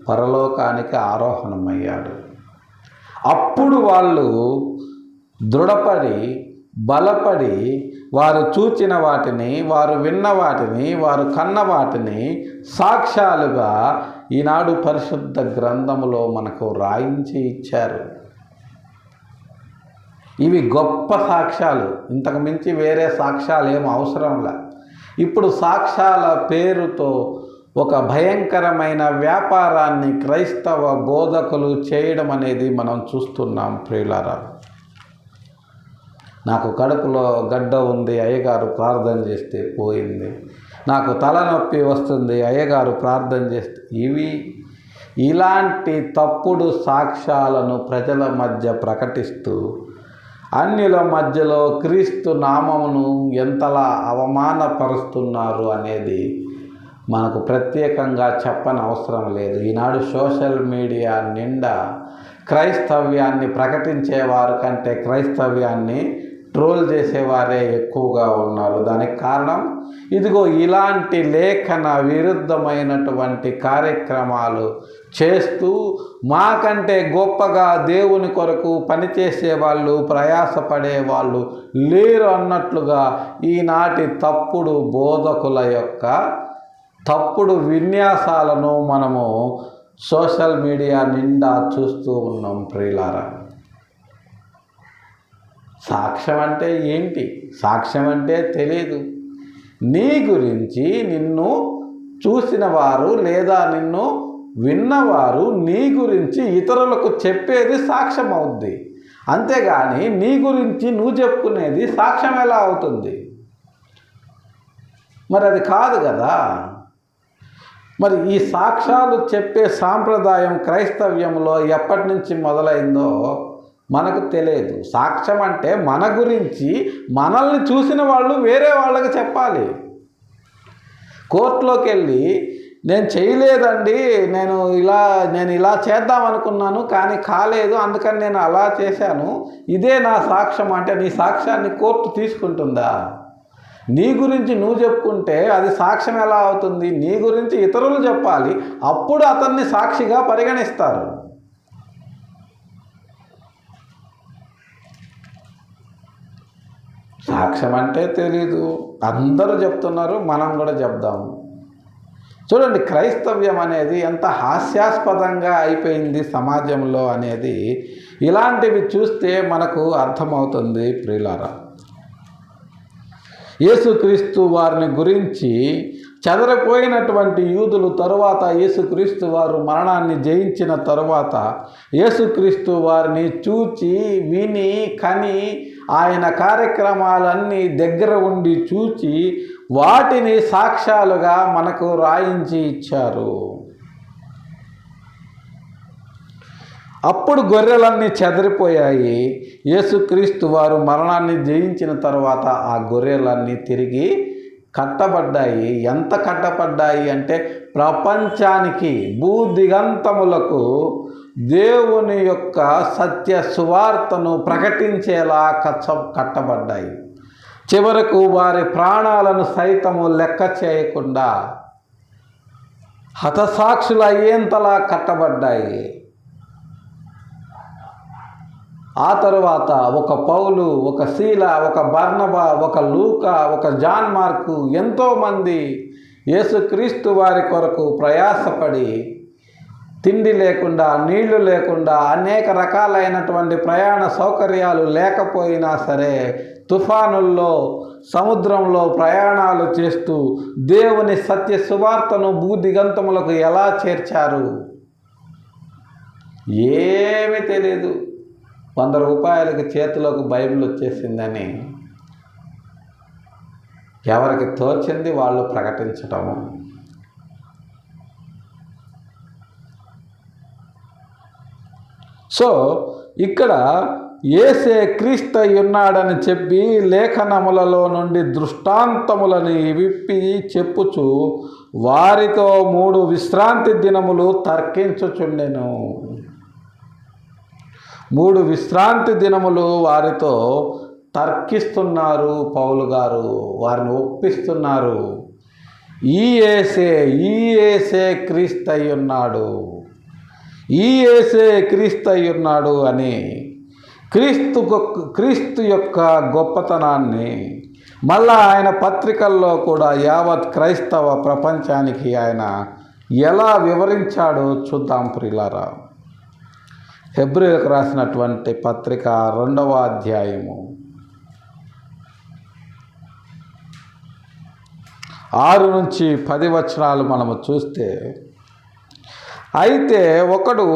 పరలోకానికి ఆరోహణమయ్యాడు. అప్పుడు వాళ్ళు దృఢపడి బలపడి వారు చూచిన వాటిని, వారు విన్న వాటిని, వారు కన్న వాటిని సాక్ష్యాలుగా ఈనాడు పరిశుద్ధ గ్రంథములో మనకు రాయించి ఇచ్చారు. ఇవి గొప్ప సాక్ష్యాలు. ఇంతకు మించి వేరే సాక్ష్యాలు ఏం అవసరంలా. ఇప్పుడు సాక్ష్యాల పేరుతో ఒక భయంకరమైన వ్యాపారాన్ని క్రైస్తవ బోధకులు చేయడం అనేది మనం చూస్తున్నాం ప్రియులారా. నాకు కడుపులో గడ్డ ఉంది, అయ్యగారు ప్రార్థన చేస్తే పోయింది. నాకు తలనొప్పి వస్తుంది, అయ్యగారు ప్రార్థన చేస్తే ఇలాంటి తప్పుడు సాక్ష్యాలను ప్రజల మధ్య ప్రకటిస్తూ అన్యుల మధ్యలో క్రీస్తు నామమును ఎంతలా అవమానపరుస్తున్నారు అనేది మనకు ప్రత్యేకంగా చెప్పనవసరం లేదు. ఈనాడు సోషల్ మీడియా నిండా క్రైస్తవ్యాన్ని ప్రకటించేవారు కంటే క్రైస్తవ్యాన్ని ట్రోల్ చేసేవారే ఎక్కువగా ఉన్నారు. దానికి కారణం ఇదిగో ఇలాంటి లేఖన విరుద్ధమైనటువంటి కార్యక్రమాలు చేస్తూ మాకంటే గొప్పగా దేవుని కొరకు పనిచేసే వాళ్ళు, ప్రయాసపడే వాళ్ళు లేరు అన్నట్లుగా ఈనాటి తప్పుడు బోధకుల యొక్క తప్పుడు విన్యాసాలను మనము సోషల్ మీడియా నిండా చూస్తూ ఉన్నాం ప్రియులారా. సాక్ష్యం అంటే ఏంటి? సాక్ష్యం అంటే తెలియదు. నీ గురించి నిన్ను చూసిన వారు లేదా నిన్ను విన్నవారు నీ గురించి ఇతరులకు చెప్పేది సాక్ష్యం అవుద్ది. అంతేగాని నీ గురించి నువ్వు చెప్పుకునేది సాక్ష్యం ఎలా అవుతుంది? మరి అది కాదు కదా. మరి ఈ సాక్ష్యాలు చెప్పే సాంప్రదాయం క్రైస్తవ్యంలో ఎప్పటి నుంచి మొదలైందో మనకు తెలియదు. సాక్ష్యం అంటే మన గురించి మనల్ని చూసిన వాళ్ళు వేరే వాళ్ళకి చెప్పాలి. కోర్టులోకి వెళ్ళి నేను చేయలేదండి, నేను ఇలా చేద్దాం అనుకున్నాను కానీ కాలేదు, అందుకని నేను అలా చేశాను, ఇదే నా సాక్ష్యం అంటే నీ సాక్ష్యాన్ని కోర్టు తీసుకుంటుందా? నీ గురించి నువ్వు చెప్పుకుంటే అది సాక్ష్యం ఎలా అవుతుంది? నీ గురించి ఇతరులు చెప్పాలి, అప్పుడు అతన్ని సాక్షిగా పరిగణిస్తారు. సాక్ష్యం అంటే తెలీదు, అందరూ చెప్తున్నారు, మనం కూడా చెప్దాము. చూడండి, క్రైస్తవ్యం అనేది ఎంత హాస్యాస్పదంగా అయిపోయింది సమాజంలో అనేది ఇలాంటివి చూస్తే మనకు అర్థమవుతుంది ప్రియులారా. యేసుక్రీస్తు వారిని గురించి చెదరిపోయినటువంటి యూదులు తరువాత యేసుక్రీస్తు వారు మరణాన్ని జయించిన తరువాత యేసుక్రీస్తు వారిని చూచి విని కని ఆయన కార్యక్రమాలన్నీ దగ్గర ఉండి చూచి వాటిని సాక్ష్యాలుగా మనకు రాయించి ఇచ్చారు. అప్పుడు గొర్రెలన్నీ చెదిరిపోయాయి. యేసుక్రీస్తు వారు మరణాన్ని జయించిన తర్వాత ఆ గొర్రెలన్నీ తిరిగి కట్టబడ్డాయి. ఎంత కట్టబడ్డాయి అంటే ప్రపంచానికి భూదిగంతములకు దేవుని యొక్క సత్య సువార్తను ప్రకటించేలా కట్టబడ్డాయి. చివరకు వారి ప్రాణాలను సైతము లెక్క చేయకుండా హతసాక్షులు అయ్యేంతలా కట్టబడ్డాయి. ఆ తరువాత ఒక పౌలు, ఒక శీల, ఒక బర్నబా, ఒక లూకా, ఒక జాన్ మార్కు ఎంతోమంది యేసుక్రీస్తు వారి కొరకు ప్రయాసపడి తిండి లేకుండా, నీళ్లు లేకుండా, అనేక రకాలైనటువంటి ప్రయాణ సౌకర్యాలు లేకపోయినా సరే తుఫానుల్లో, సముద్రంలో ప్రయాణాలు చేస్తూ దేవుని సత్య సువార్తను భూదిగంతములకు ఎలా చేర్చారు? ఏమీ తెలియదు. 100 రూపాయలకి చేతిలోకి బైబిల్ వచ్చేసిందని ఎవరికి తోచింది వాళ్ళు ప్రకటించటము. సో ఇక్కడ యేసే క్రీస్తు ఉన్నాడని చెప్పి లేఖనములలో నుండి దృష్టాంతములని విప్పి చెప్పుచు వారితో 3 విశ్రాంతి దినములు తర్కించుచుండెను. 3 విశ్రాంతి దినములు వారితో తర్కిస్తున్నారు పౌలు గారు, వారిని ఒప్పిస్తున్నారు. ఈ యేసే క్రీస్తు ఉన్నాడు, ఈ యేసే క్రీస్తు అయ్యున్నాడు అని క్రీస్తు యొక్క గొప్పతనాన్ని మళ్ళా ఆయన పత్రికల్లో కూడా యావత్ క్రైస్తవ ప్రపంచానికి ఆయన ఎలా వివరించాడో చూద్దాం ప్రియులారా. హెబ్రీయులకు రాసినటువంటి పత్రిక 2వ అధ్యాయము 6 నుంచి 10 వచనాలు మనము చూస్తే, అయితే ఒకడు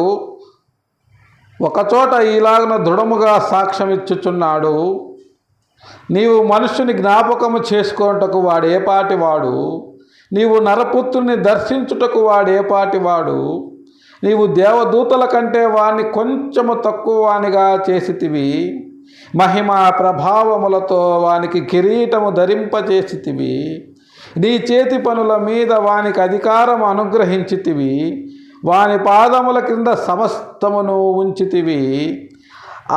ఒకచోట ఇలాగన దృఢముగా సాక్ష్యం ఇచ్చుచున్నాడు, నీవు మనుష్యుని జ్ఞాపకము చేసుకొనుటకు వాడేపాటి వాడు, నీవు నరపుత్రుని దర్శించుటకు వాడేపాటి వాడు, నీవు దేవదూతల కంటే వాణ్ణి కొంచెము తక్కువ వానిగా చేసితివి, మహిమా ప్రభావములతో వానికి కిరీటము ధరింపచేసితివి, నీ చేతి పనుల మీద వానికి అధికారం అనుగ్రహించితివి, వాని పాదముల క్రింద సమస్తమును ఉంచితివి.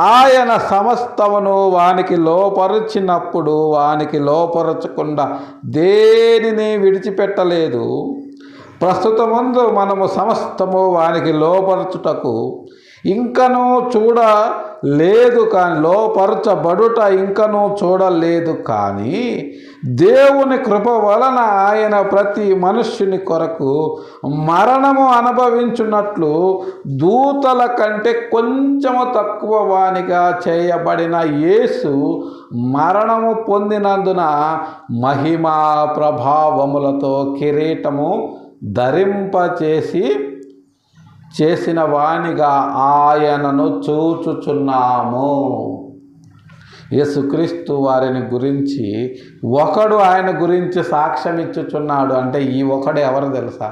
ఆయన సమస్తమును వానికి లోపరుచినప్పుడు వానికి లోపరచకుండా దేనిని విడిచిపెట్టలేదు. ప్రస్తుతమందు మనము సమస్తము వానికి లోపరచుటకు ఇంకనూ చూడలేదు కానీ లోపరచబడుట ఇంకనూ చూడలేదు కానీ దేవుని కృప వలన ఆయన ప్రతి మనుష్యుని కొరకు మరణము అనుభవించున్నట్లు దూతల కంటే కొంచెము తక్కువ వానిగా చేయబడిన యేసు మరణము పొందినందున మహిమా ప్రభావములతో కిరీటము చేసిన వానిగా ఆయనను చూచుచున్నాము. యేసుక్రీస్తు వారిని గురించి ఒకడు ఆయన గురించి సాక్ష్యం ఇచ్చుచున్నాడు అంటే ఈ ఒకడు ఎవరు తెలుసా?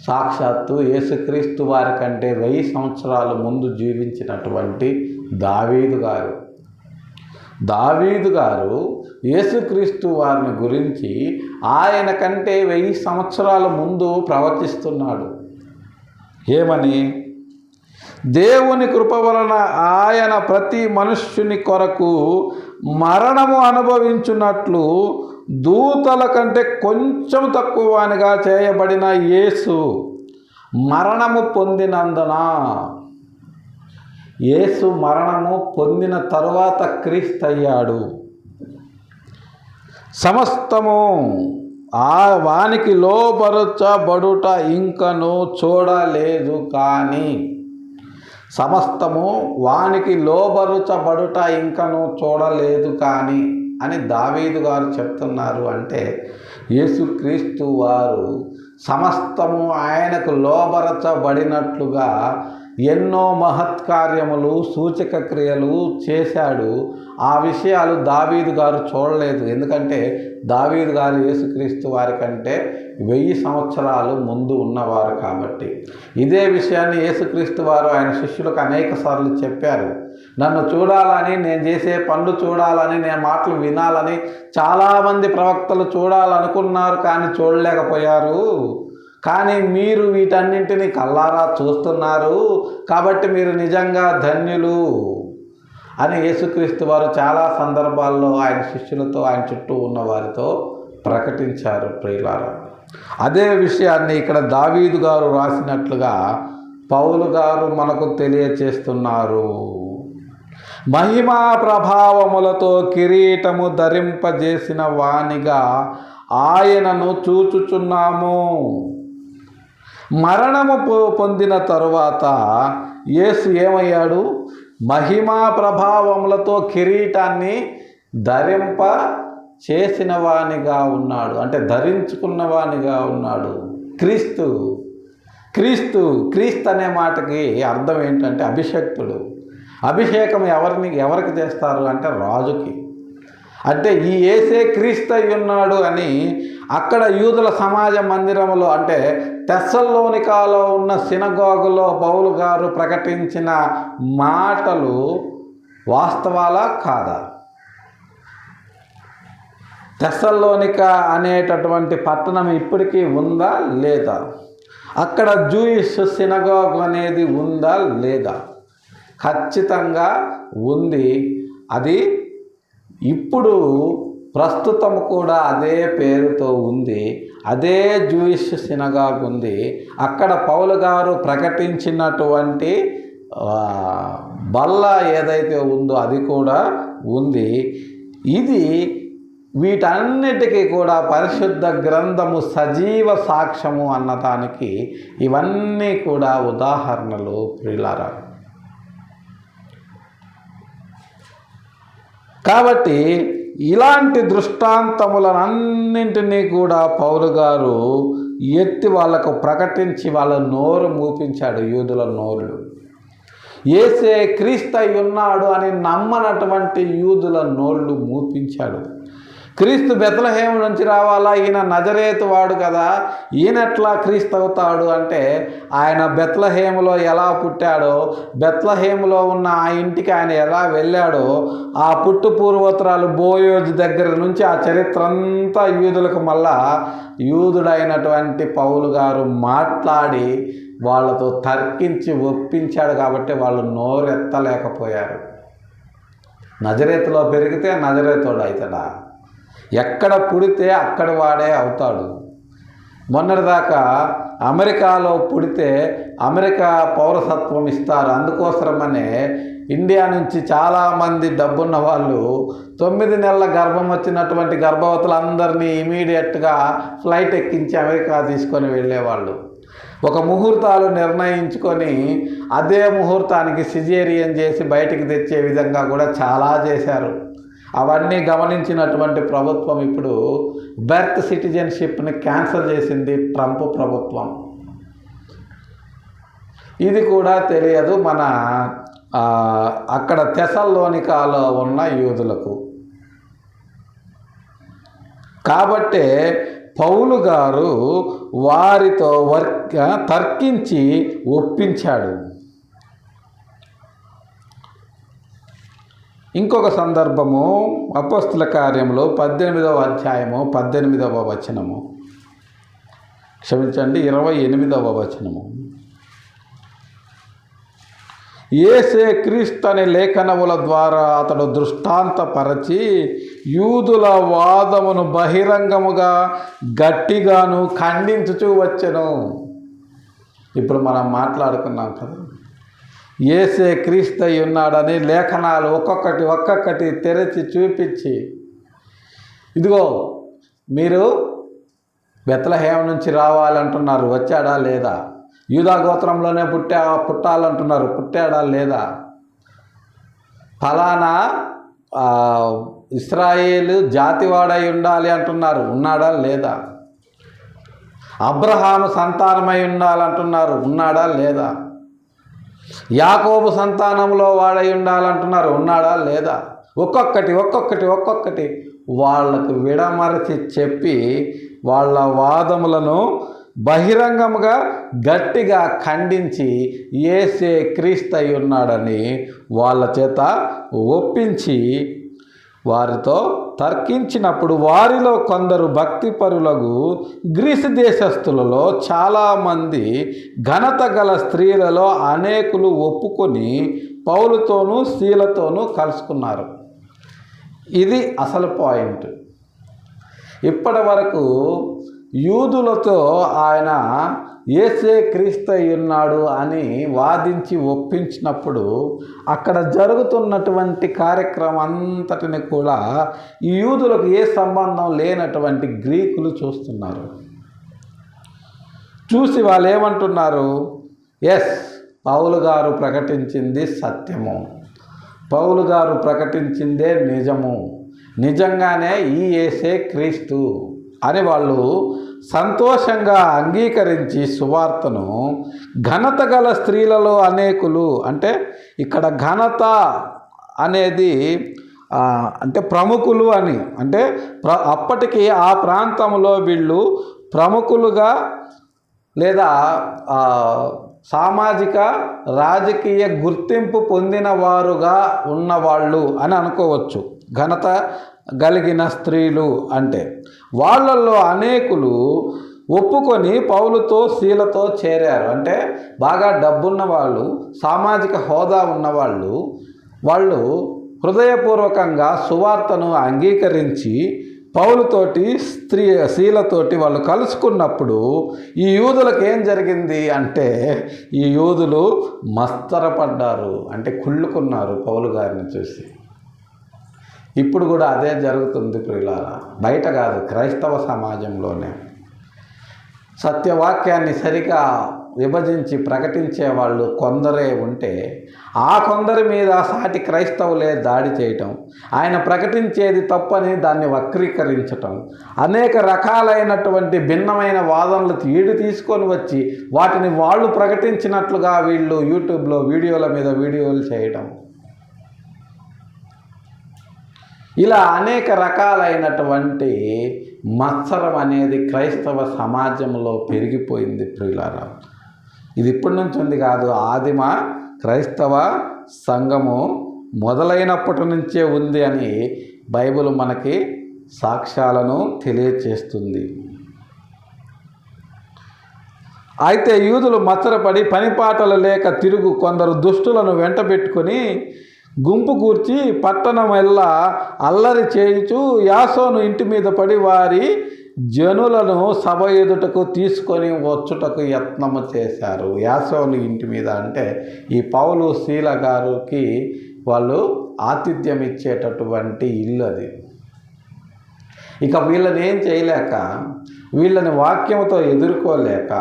సాక్షాత్తు యేసుక్రీస్తు వారి కంటే 1000 సంవత్సరాల ముందు జీవించినటువంటి దావీదు గారు యేసుక్రీస్తు వారిని గురించి ఆయన కంటే 1000 సంవత్సరాల ముందు ప్రవచిస్తున్నాడు. ఏమని? దేవుని కృప వలన ఆయన ప్రతి మనుష్యుని కొరకు మరణము అనుభవించున్నట్లు దూతల కంటే కొంచెం తక్కువగా చేయబడిన యేసు మరణము పొందినందున, యేసు మరణము పొందిన తరువాత క్రీస్తు అయ్యాడు. సమస్తము వానికి లోపరచబడుట ఇంకను చూడలేదు కానీ, సమస్తము వానికి లోబరుచబడుట ఇంకను చూడలేదు కానీ అని దావీదు గారు చెప్తున్నారు. అంటే యేసుక్రీస్తు వారు సమస్తము ఆయనకు లోబరచబడినట్లుగా ఎన్నో మహత్కార్యములు సూచక క్రియలు చేశాడు. ఆ విషయాలు దావీదు గారు చూడలేదు. ఎందుకంటే దావీదు గారు యేసుక్రీస్తు వారి కంటే 1000 సంవత్సరాలు ముందు ఉన్నవారు కాబట్టి. ఇదే విషయాన్ని యేసుక్రీస్తు వారు ఆయన శిష్యులకు అనేక సార్లు చెప్పారు. నన్ను చూడాలని, నేను చేసే పనులు చూడాలని, నేను మాటలు వినాలని చాలామంది ప్రవక్తలు చూడాలనుకున్నారు కానీ చూడలేకపోయారు. కానీ మీరు వీటన్నింటినీ కళ్ళారా చూస్తున్నారు కాబట్టి మీరు నిజంగా ధన్యులు అని యేసుక్రీస్తు వారు చాలా సందర్భాల్లో ఆయన శిష్యులతో, ఆయన చుట్టూ ఉన్న వారితో ప్రకటించారు ప్రియులారా. అదే విషయాన్ని ఇక్కడ దావీదు గారు రాసినట్లుగా పౌలు గారు మనకు తెలియచేస్తున్నారు. మహిమా ప్రభావములతో కిరీటము ధరింపజేసిన వానిగా ఆయనను చూచుచున్నాము. మరణము పొందిన తరువాత యేసు ఏమయ్యాడు? మహిమా ప్రభావములతో కిరీటాన్ని ధరింప చేసిన వానిగా ఉన్నాడు. అంటే ధరించుకున్న వానిగా ఉన్నాడు. క్రీస్తు అనే మాటకి అర్థం ఏంటంటే అభిషక్తుడు. అభిషేకం ఎవరికి చేస్తారు అంటే రాజుకి. అంటే ఈ యేసే క్రీస్తు అయి ఉన్నాడు అని అక్కడ యూదుల సమాజ మందిరములో అంటే తెస్సలోనికాలో ఉన్న సినగోగులో పౌలు గారు ప్రకటించిన మాటలు వాస్తవాలా కాదా? తెస్సలోనిక అనేటటువంటి పట్టణం ఇప్పటికీ ఉందా లేదా? అక్కడ జూయిష్ సినగోగ్ అనేది ఉందా లేదా? ఖచ్చితంగా ఉంది. అది ఇప్పుడు ప్రస్తుతం కూడా అదే పేరుతో ఉంది. అదే జూయిష్ సినగాగ్ ఉంది. అక్కడ పౌలు గారు ప్రకటించినటువంటి బల్ల ఏదైతే ఉందో అది కూడా ఉంది. ఇది వీటన్నిటికీ కూడా పరిశుద్ధ గ్రంథము సజీవ సాక్ష్యము అన్నదానికి ఇవన్నీ కూడా ఉదాహరణలు ప్రియులారా. కాబట్టి ఇలాంటి దృష్టాంతములన్నింటినీ కూడా పౌలు గారు ఎత్తి వాళ్ళకు ప్రకటించి వాళ్ళ నోరు మూపించాడు. యూదుల నోరులు యేసే క్రీస్తు ఉన్నాడు అని నమ్మనటువంటి యూదుల నోళ్ళు మూపించాడు. క్రీస్తు బెత్లెహేము నుంచి రావాలా, ఈయన నజరేతు వాడు కదా, ఈయనెట్లా క్రీస్తు అవుతాడు అంటే ఆయన బెత్లెహేములో ఎలా పుట్టాడో, బెత్లెహేములో ఉన్న ఆ ఇంటికి ఆయన ఎలా వెళ్ళాడో, ఆ పుట్టు పూర్వోత్తరాలు బోయోజు దగ్గర నుంచి ఆ చరిత్ర అంతా యూదులకు మళ్ళా యూదుడైనటువంటి పౌలు గారు మాట్లాడి వాళ్ళతో తర్కించి ఒప్పించాడు. కాబట్టి వాళ్ళు నోరెత్తలేకపోయారు. నజరేతులో పెరిగితే నజరేతుడు అవుతాడా? ఎక్కడ పుడితే అక్కడ వాడే అవుతాడు. మొన్నటిదాకా అమెరికాలో పుడితే అమెరికా పౌరసత్వం ఇస్తారు. అందుకోసమనే ఇండియా నుంచి చాలామంది డబ్బున్న వాళ్ళు 9 నెలల గర్భం వచ్చినటువంటి గర్భవతులందరినీ ఇమీడియట్గా ఫ్లైట్ ఎక్కించి అమెరికా తీసుకొని వెళ్ళేవాళ్ళు. ఒక ముహూర్తాలు నిర్ణయించుకొని అదే ముహూర్తానికి సిజేరియన్ చేసి బయటికి తెచ్చే విధంగా కూడా చాలా చేశారు. అవన్నీ గమనించినటువంటి ప్రభుత్వం ఇప్పుడు బెర్త్ సిటిజన్షిప్ని క్యాన్సిల్ చేసింది, ట్రంప్ ప్రభుత్వం. ఇది కూడా తెలియదు మన అక్కడ తెసలోనికాలో ఉన్న యూదులకు. కాబట్టే పౌలు గారు వారితో తర్కించి ఒప్పించాడు. ఇంకొక సందర్భము అపోస్తల కార్యములో 18వ అధ్యాయము 18వ వచనము, క్షమించండి 28వ వచనము. యేసే క్రీస్తు అనే లేఖనముల ద్వారా అతడు దృష్టాంతపరచి యూదుల వాదమును బహిరంగముగా గట్టిగాను ఖండించుచూ వచ్చెను. ఇప్పుడు మనం మాట్లాడుకున్నాం కదా, యేసే క్రీస్తు ఉన్నాడని లేఖనాలు ఒక్కొక్కటి తెరచి చూపించి, ఇదిగో మీరు బెత్లెహేము నుంచి రావాలంటున్నారు, వచ్చాడా లేదా? యూదా గోత్రంలోనే పుట్టాలంటున్నారు, పుట్టాడా లేదా? ఫలానా ఇశ్రాయేలు జాతివాడై ఉండాలి అంటున్నారు, ఉన్నాడా లేదా? అబ్రహాము సంతానమై ఉండాలంటున్నారు, ఉన్నాడా లేదా? యాకోబు సంతానంలో వాడై ఉండాలంటున్నారు, ఉన్నాడా లేదా? ఒక్కొక్కటి వాళ్ళకు విడమరచి చెప్పి వాళ్ళ వాదములను బహిరంగముగా గట్టిగా ఖండించి యేసే క్రీస్తు ఉన్నాడని వాళ్ళ చేత ఒప్పించి వారితో తర్కించినప్పుడు వారిలో కొందరు భక్తిపరులకు గ్రీసు దేశస్థులలో చాలామంది ఘనత గల స్త్రీలలో అనేకులు ఒప్పుకొని పౌలుతోనూ శీలతోనూ కలుసుకున్నారు. ఇది అసలు పాయింట్. ఇప్పటి వరకు యూదులతో ఆయన యేసే క్రీస్తు ఉన్నాడు అని వాదించి ఒప్పించినప్పుడు అక్కడ జరుగుతున్నటువంటి కార్యక్రమం అంతటిని కూడా ఈ యూదులకు ఏ సంబంధం లేనటువంటి గ్రీకులు చూస్తున్నారు. చూసి వాళ్ళు ఏమంటున్నారు? ఎస్, పౌలు గారు ప్రకటించింది సత్యము, పౌలు గారు ప్రకటించిందే నిజము, నిజంగానే ఈ యేసే క్రీస్తు అని వాళ్ళు సంతోషంగా అంగీకరించి సువార్తను ఘనత గల స్త్రీలలో అనేకులు, అంటే ఇక్కడ ఘనత అనేది అంటే ప్రముఖులు అని, అంటే అప్పటికి ఆ ప్రాంతంలో వీళ్ళు ప్రముఖులుగా లేదా సామాజిక రాజకీయ గుర్తింపు పొందిన వారుగా ఉన్నవాళ్ళు అని అనుకోవచ్చు. ఘనత కలిగిన స్త్రీలు అంటే వాళ్ళల్లో అనేకులు ఒప్పుకొని పౌలుతో శీలతో చేరారు. అంటే బాగా డబ్బున్న వాళ్ళు, సామాజిక హోదా ఉన్నవాళ్ళు, వాళ్ళు హృదయపూర్వకంగా సువార్తను అంగీకరించి పౌలుతోటి శీలతోటి వాళ్ళు కలుసుకున్నప్పుడు ఈ యూదులకు ఏం జరిగింది అంటే ఈ యూదులు మస్తరపడ్డారు, అంటే కుళ్ళుకున్నారు పౌలు గారిని చూసి. ఇప్పుడు కూడా అదే జరుగుతుంది ప్రియులారా, బయట కాదు, క్రైస్తవ సమాజంలోనే. సత్యవాక్యాన్ని సరిగా విభజించి ప్రకటించే వాళ్ళు కొందరే ఉంటే ఆ కొందరి మీద సాటి క్రైస్తవులే దాడి చేయటం, ఆయన ప్రకటించేది తప్పని దాన్ని వక్రీకరించటం, అనేక రకాలైనటువంటి భిన్నమైన వాదనలు తీసుకొని వచ్చి వాటిని వాళ్ళు ప్రకటించినట్లుగా వీళ్ళు యూట్యూబ్లో వీడియోలు చేయటం, ఇలా అనేక రకాలైనటువంటి మత్సరం అనేది క్రైస్తవ సమాజంలో పెరిగిపోయింది ప్రియులారా. ఇది ఇప్పటి నుంచి ఉంది కాదు, ఆదిమ క్రైస్తవ సంఘము మొదలైనప్పటి నుంచే ఉంది అని బైబిల్ మనకి సాక్ష్యాలను తెలియచేస్తుంది. అయితే యూదులు మత్సరపడి పనిపాటలు లేక తిరుగు కొందరు దుష్టులను వెంటబెట్టుకొని గుంపు కూర్చి పట్టణమెల్లా అల్లరి చేయుచు యాసోను ఇంటి మీద పడి వారి జనులను సభ ఎదుటకు తీసుకొని వచ్చుటకు యత్నము చేశారు. యాసోను ఇంటి మీద అంటే ఈ పౌలు శీల గారికి వాళ్ళు ఆతిథ్యం ఇచ్చేటటువంటి ఇల్లు అది. ఇక వీళ్ళని ఏం చేయలేక, వీళ్ళని వాక్యంతో ఎదుర్కోలేక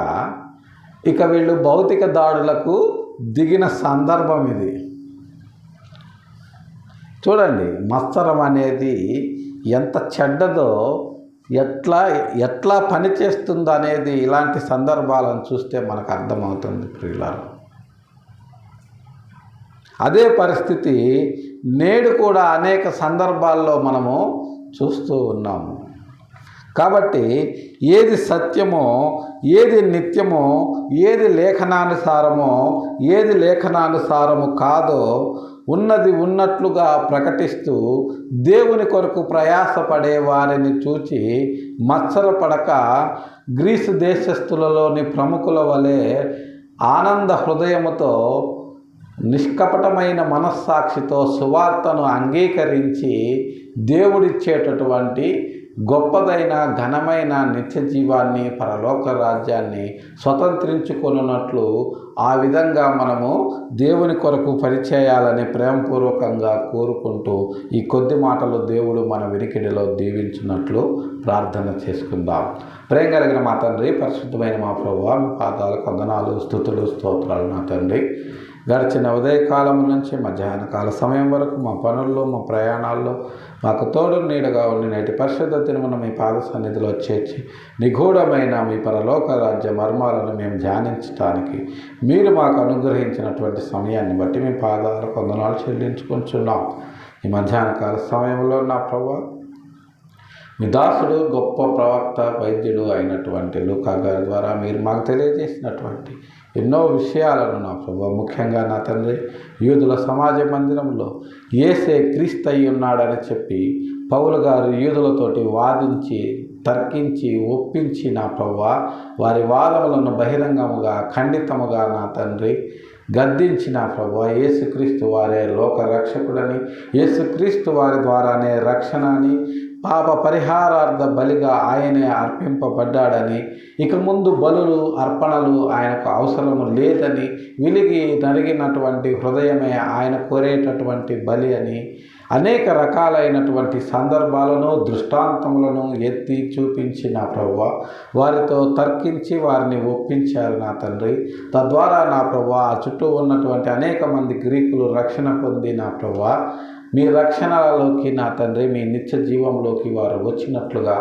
ఇక వీళ్ళు భౌతిక దాడులకు దిగిన సందర్భం ఇది. చూడండి, మత్సరం అనేది ఎంత చెడ్డదో, ఎట్లా పనిచేస్తుందో అనేది ఇలాంటి సందర్భాలను చూస్తే మనకు అర్థమవుతుంది ప్రియులారా. అదే పరిస్థితి నేడు కూడా అనేక సందర్భాల్లో మనము చూస్తూ ఉన్నాము. కాబట్టి ఏది సత్యమో, ఏది నిత్యమో, ఏది లేఖనానుసారము కాదో ఉన్నది ఉన్నట్లుగా ప్రకటిస్తూ దేవుని కొరకు ప్రయాసపడే వారిని చూచి మత్సరపడక గ్రీసు దేశస్థులలోని ప్రముఖుల వలె ఆనంద హృదయముతో నిష్కపటమైన మనస్సాక్షితో సువార్తను అంగీకరించి దేవుడిచ్చేటటువంటి గొప్పదైన ఘనమైన నిత్య జీవాన్ని, పరలోక రాజ్యాన్ని స్వతంత్రించుకొనున్నట్లు ఆ విధంగా మనము దేవుని కొరకు పరిచయాలని ప్రేమపూర్వకంగా కోరుకుంటూ ఈ కొద్ది మాటలు దేవుడు మన వినికిడిలో దీవించినట్లు ప్రార్థన చేసుకుందాం. ప్రేమ కలిగిన మా తండ్రి, పరిశుద్ధమైన మా ప్రభువా, మీ పాదాలకు వందనాలు, స్తుతులు, స్తోత్రాలు నా తండ్రి. గడిచిన ఉదయకాలం నుంచి మధ్యాహ్న కాల సమయం వరకు మా పనుల్లో, మా ప్రయాణాల్లో మాకు తోడు నీడగా ఉండి నేటి పరిశుద్ధ దినమున మీ పాద సన్నిధిలో చేర్చి నిగూఢమైన మీ పరలోక రాజ్య మర్మాలను మేము ధ్యానించడానికి మీరు మాకు అనుగ్రహించినటువంటి సమయాన్ని బట్టి మీ పాదాలకు వందనాలు చెల్లించుకుంటున్నాం. ఈ మధ్యాహ్న కాల సమయంలో నా ప్రభువా, మీ దాసుడు గొప్ప ప్రవక్త, వైద్యుడు అయినటువంటి లూకా గారి ద్వారా మీరు మాకు తెలియజేసినటువంటి ఎన్నో విషయాలను నా ప్రభువా, ముఖ్యంగా నా తండ్రి యూదుల సమాజ మందిరంలో యేసే క్రీస్తు అయి ఉన్నాడని చెప్పి పౌలు గారు యూదులతోటి వాదించి తర్కించి ఒప్పించి నా ప్రభువా, వారి వాదములను బహిరంగముగా ఖండితముగా నా తండ్రి గద్దించిన ప్రభువా, యేసుక్రీస్తు వారే లోక రక్షకుడని, యేసుక్రీస్తు వారి ద్వారానే రక్షణ అని, పాప పరిహారార్థ బలిగా ఆయనే అర్పింపబడ్డాడని, ఇక ముందు బలులు అర్పణలు ఆయనకు అవసరము లేదని, విలిగి నరిగినటువంటి హృదయమే ఆయన కోరేటటువంటి బలి అని అనేక రకాలైనటువంటి సందర్భాలను, దృష్టాంతములను ఎత్తి చూపించి నా ప్రభువా, వారితో తర్కించి వారిని ఒప్పించారు నా తండ్రి. తద్వారా నా ప్రభువా, ఆ చుట్టూ ఉన్నటువంటి అనేక మంది గ్రీకులు రక్షణ పొంది నా ప్రభువా, మీ రక్షణలోకి నా తండ్రి, మీ నిత్య జీవంలోకి వారు వచ్చినట్లుగా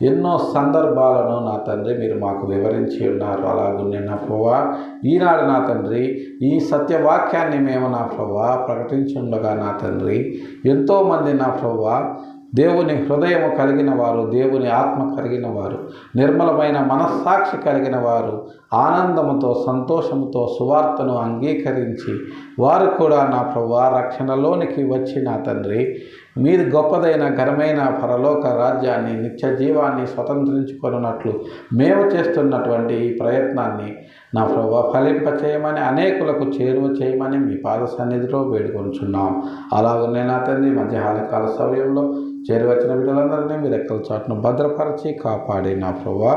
ఎన్నో సందర్భాలను నా తండ్రి మీరు మాకు వివరించి ఉన్నారు. అలాగునే నా ప్రభువా, ఈనాడు నా తండ్రి ఈ సత్యవాక్యాన్ని మేము నా ప్రభువా ప్రకటించుండగా నా తండ్రి ఎంతోమంది నా ప్రభువా దేవుని హృదయము కలిగిన వారు, దేవుని ఆత్మ కలిగిన వారు, నిర్మలమైన మనస్సాక్షి కలిగిన వారు ఆనందముతో, సంతోషముతో సువార్తను అంగీకరించి వారు కూడా నా ప్రభువా రక్షణలోనికి వచ్చి నా తండ్రి మీది గొప్పదైన ఘనమైన పరలోక రాజ్యాన్ని నిత్య జీవాన్ని స్వతంత్రించుకొనున్నట్లు మేము చేస్తున్నటువంటి ఈ ప్రయత్నాన్ని నా ప్రభువా ఫలింపచేయమని అనేకులకు చేరువ చేయమని మీ పాద సన్నిధిలో వేడుకొంచున్నాం. అలాగనే నా తండ్రి మధ్యాహ్నకాల సమయంలో చేరువచ్చిన బిడ్డలందరినీ మీ రెక్కల చాటును భద్రపరిచి కాపాడి నా ప్రభువా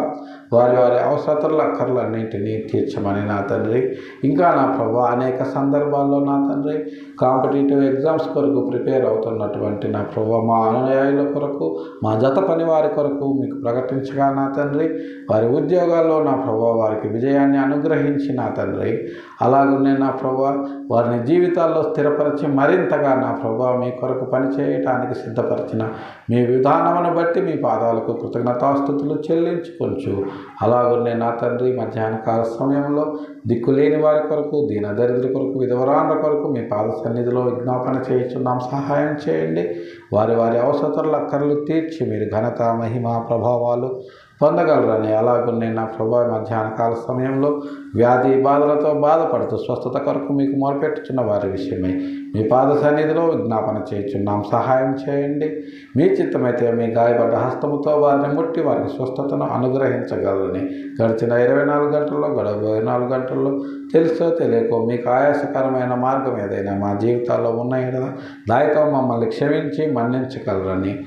వారి వారి అవసరతల అక్కర్లన్నింటినీ తీర్చమని నా తండ్రి. ఇంకా నా ప్రభువా అనేక సందర్భాల్లో నా తండ్రి కాంపిటేటివ్ ఎగ్జామ్స్ కొరకు ప్రిపేర్ అవుతున్నటువంటి నా ప్రభువా మా అనుయాయుల కొరకు మా జత పని వారి కొరకు మీకు ప్రకటించగా నా తండ్రి వారి ఉద్యోగాల్లో నా ప్రభువా వారికి విజయాన్ని అనుగ్రహించి నా తండ్రి అలాగనే నా ప్రభువా వారిని జీవితాల్లో స్థిరపరిచి మరింతగా నా ప్రభువా మీ కొరకు పనిచేయటానికి సిద్ధపరిచిన మీ విధానమును బట్టి మీ పాదాలకు కృతజ్ఞతాస్తుతులు చెల్లించుకొంచు. అలాగనే నా తండ్రి మధ్యాహ్నకాల సమయంలో దిక్కులేని వారి కొరకు దీనదరిద్రుల కొరకు విధవరాండ్ర కొరకు మీ పాద సన్నిధిలో విజ్ఞాపన చేయించున్నాం. సహాయం చేయండి. వారి వారి అవసరతల అక్కర్లు తీర్చి మీరు ఘనత మహిమ ప్రభావాలు పొందగలరని అలాగనే నా ప్రభా మధ్యాహ్నకాల సమయంలో వ్యాధి బాధలతో బాధపడుతూ స్వస్థత కొరకు మీకు మొరపెట్టుచున్న వారి విషయమై మీ పాద సన్నిధిలో విజ్ఞాపన చేయుచున్నాం. సహాయం చేయండి. మీ చిత్తమైతే మీ గాయపడ్డ హస్తముతో వారిని ముట్టి వారికి స్వస్థతను అనుగ్రహించగలరని గడిచిన 24 గంటల్లో 24 గంటల్లో తెలుసో తెలియకో మీకు ఆయాసకరమైన మార్గం ఏదైనా మా జీవితాల్లో ఉన్నాయి కదా దాయితో మమ్మల్ని క్షమించి మన్నించగలరని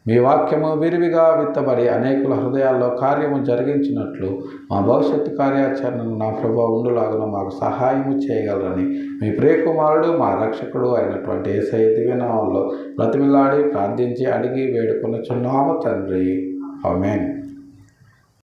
మీ వాక్యము విరివిగా విత్తబడి అనేకుల హృదయాల్లో కార్యము జరిగించినట్లు మా భవిష్యత్తు కార్యాచరణను నా ప్రభువా ఉండులాగున మాకు సహాయము చేయగలరని మీ ప్రియకుమారుడు మా రక్షకుడు అయినటువంటి యేసయ్య దివ్యనామంలో బ్రతిమిలాడి ప్రార్థించి అడిగి వేడుకొనుచున్నాము తండ్రి. ఆమేన్.